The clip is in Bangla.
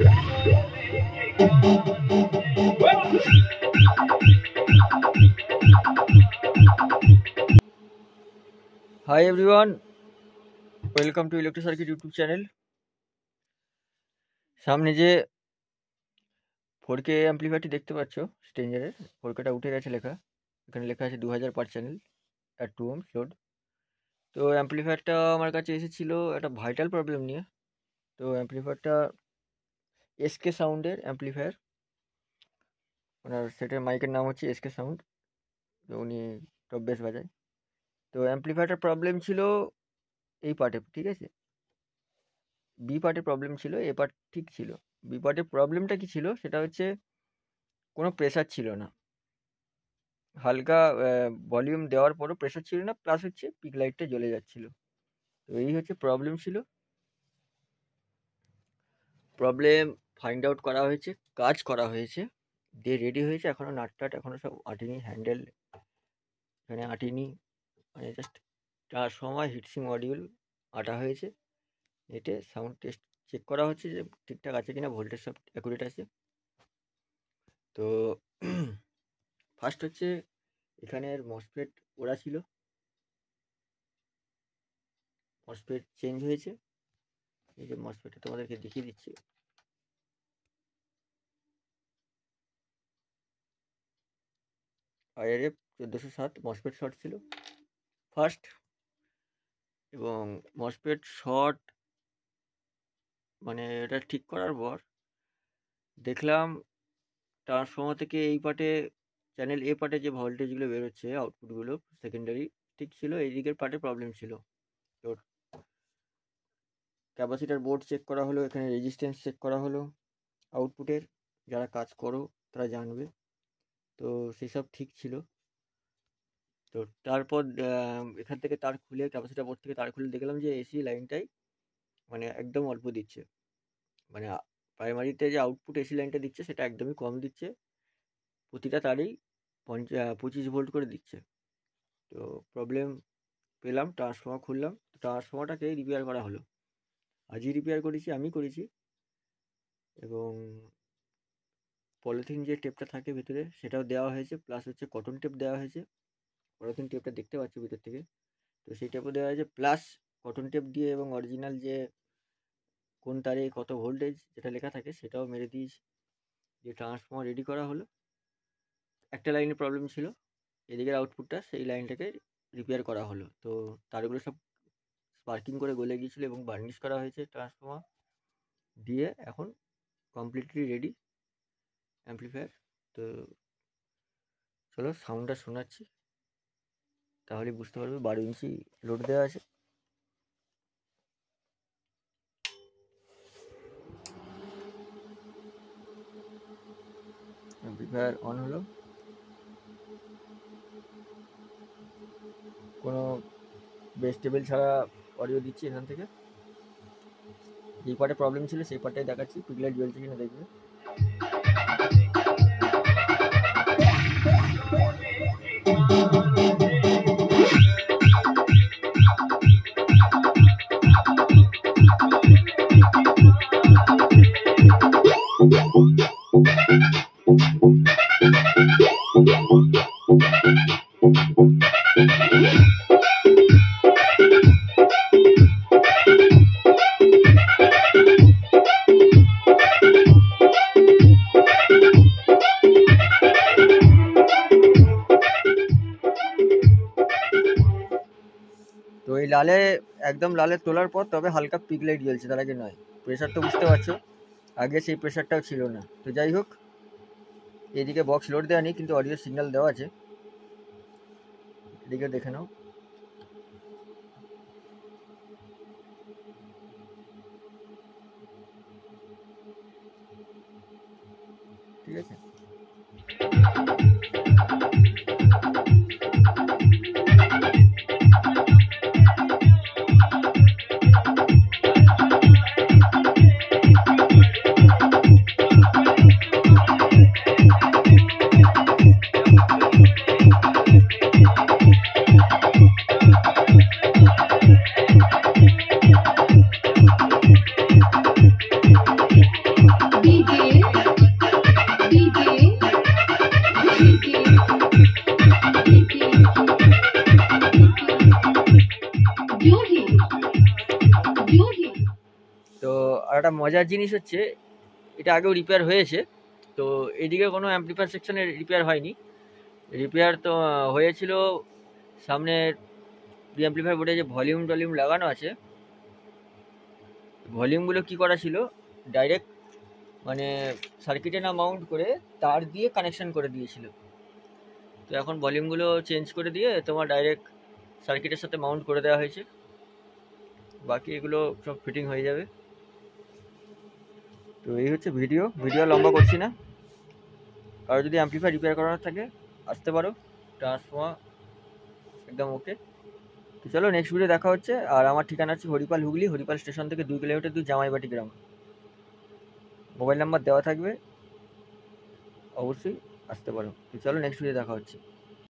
Hi everyone, welcome to Electro Circuit YouTube channel. সামনে যে 4K অ্যাম্পলিফায়ারটি দেখতে পাচ্ছ স্ট্রেঞ্জারের 4Kটা উঠে গেছে লেখা, এখানে লেখা আছে 2000 পার চ্যানেল অ্যাট 2 ohms লোড। তো অ্যাম্পলিফায়ারটা আমার কাছে এসেছিল একটা ভাইটাল প্রবলেম নিয়ে। তো অ্যাম্পলিফায়ারটা এসকে সাউন্ডের অ্যাম্পলিফায়ার, ওনার সেটের মাইকের নাম হচ্ছে এসকে সাউন্ড, তো উনি টপ বেস বাজায়। তো অ্যাম্পলিফায়ারটার প্রবলেম ছিল এই পার্টে, ঠিক আছে, বি পার্টের প্রবলেম ছিল, এ পার্ট ঠিক ছিল। বি পার্টের প্রবলেমটা কি ছিল সেটা হচ্ছে কোনো প্রেসার ছিল না, হালকা ভলিউম দেওয়ার পরও প্রেসার ছিল না, প্লাস হচ্ছে পিক লাইটটা জ্বলে যাচ্ছিল। তো এই হচ্ছে প্রবলেম ছিল। প্রবলেম ফাইন্ড আউট করা হয়েছে, কাজ করা হয়েছে, দিয়ে রেডি হয়েছে। এখনও নাটটাট এখনও সব আটিনি, হ্যান্ডেল এখানে আটিনি, মানে জাস্ট সময় হিটসিং মডিউল আটা হয়েছে। এতে সাউন্ড টেস্ট চেক করা হচ্ছে যে ঠিকঠাক আছে কিনা, ভোল্টেজ সব অ্যাকুরেট আছে। তো ফার্স্ট হচ্ছে এখানের মসফেট ওরা ছিল, মসফেট চেঞ্জ হয়েছে। এই যে মসফেটটা তোমাদেরকে দেখিয়ে দিচ্ছি, IRF 1407 মসফেট শর্ট ছিল ফার্স্ট। এবং মসফেট শর্ট মানে এটা ঠিক করার পর দেখলাম ট্রান্সফর্মার থেকে এই পার্টে, চ্যানেল এ পার্টে যে ভোল্টেজগুলো বেরোচ্ছে আউটপুটগুলো সেকেন্ডারি ঠিক ছিল, এই দিকের পার্টে প্রবলেম ছিল। তো ক্যাপাসিটার বোর্ড চেক করা হলো, এখানে রেজিস্ট্যান্স চেক করা হলো আউটপুটের, যারা কাজ করো তারা জানবে। তো সেসব ঠিক ছিল। তো তারপর এখান থেকে তার খুলে, ক্যাপাসিটার বোর্ড থেকে তার খুলে দেখলাম যে এসি লাইনটাই মানে একদম অল্প দিচ্ছে, মানে প্রাইমারিতে যে আউটপুট এসি লাইনটা দিচ্ছে সেটা একদমই কম দিচ্ছে, প্রতিটা তারেই 25 ভোল্ট করে দিচ্ছে। তো প্রবলেম পেলাম, ট্রান্সফর্মার খুললাম, ট্রান্সফর্মারটাকে রিপেয়ার করা হলো। আজই রিপেয়ার করেছি, আমি করেছি। এবং পলিথিন যে টেপটা থাকে ভিতরে সেটাও দেওয়া হয়েছে, প্লাস হচ্ছে কটন টেপ দেওয়া হয়েছে। পলিথিন টেপটা দেখতে পাচ্ছ ভিতর থেকে, তো সেই টেপও দেওয়া হয়েছে, প্লাস কটন টেপ দিয়ে এবং অরিজিনাল যে কোন তারে কত ভোল্টেজ যেটা লেখা থাকে সেটাও মেরে দিয়েছি। যে ট্রান্সফর্মার রেডি করা হলো। একটা লাইনের প্রবলেম ছিল, এদিকের আউটপুটটা, সেই লাইনটাকে রিপেয়ার করা হলো। তো তারগুলো সব স্পার্কিং করে গলে গিয়েছিলো এবং বার্নিশ করা হয়েছে ট্রান্সফর্মার দিয়ে। এখন কমপ্লিটলি রেডি অ্যাম্পলিফায়ার। তো চলো সাউন্ডটা শোনাচ্ছি, তাহলে বুঝতে পারবে। 12 ইঞ্চি লোড দেওয়া আছে। অ্যাম্পলিফায়ার অন হলো, কোনো বেস টেবিল ছাড়া অডিও দিচ্ছি এখান থেকে। যেই পার্টে প্রবলেম ছিল সেই পার্টটাই দেখাচ্ছি, পিকলাইট জ্বলছে কিনা দেখবে। তো এই লালে, একদম লালে তোলার পর তবে হালকা পিক লাইট জ্বলছে, তার আগে নয়। প্রেশার তো বুঝতে পারছো, আগে সেই প্রেশারটাও ছিল না। তো যাই হোক, এদিকে বক্স লোড দেওয়া নেই কিন্তু অডিও সিগন্যাল দেওয়া আছে, এদিকে দেখে নাও। ঠিক আছে, একটা মজার জিনিস হচ্ছে, এটা আগেও রিপেয়ার হয়েছে, তো এদিকে কোনো অ্যাম্পলিফায়ার সেকশনে রিপেয়ার হয়নি। রিপেয়ার তো হয়েছিল সামনে অ্যাম্পলিফায়ার বোর্ডে যে ভলিউম টলিউম লাগানো আছে, ভলিউমগুলো কি করা ছিল, ডাইরেক্ট মানে সার্কিটে না মাউন্ট করে তার দিয়ে কানেকশন করে দিয়েছিল। তো এখন ভলিউমগুলো চেঞ্জ করে দিয়ে তোমার ডাইরেক্ট সার্কিটের সাথে মাউন্ট করে দেওয়া হয়েছে, বাকি এগুলো সব ফিটিং হয়ে যাবে। তো এই হচ্ছে ভিডিও লম্বা করছি না। কারো যদি অ্যাম্পলিফায়ার রিপেয়ার করানোর থাকে আসতে পারো, ট্রান্সফর্মার একদম ওকে। তো চলো নেক্সট ভিডিও দেখা হচ্ছে। আর আমার ঠিকানা হচ্ছে হরিপাল, হুগলি। হরিপাল স্টেশন থেকে 2 কিলোমিটার দূর, জামাইবাটি গ্রাম। মোবাইল নাম্বার দেওয়া থাকবে, অবশ্যই আসতে পারো। তো চলো নেক্সট ভিডিও দেখা হচ্ছে।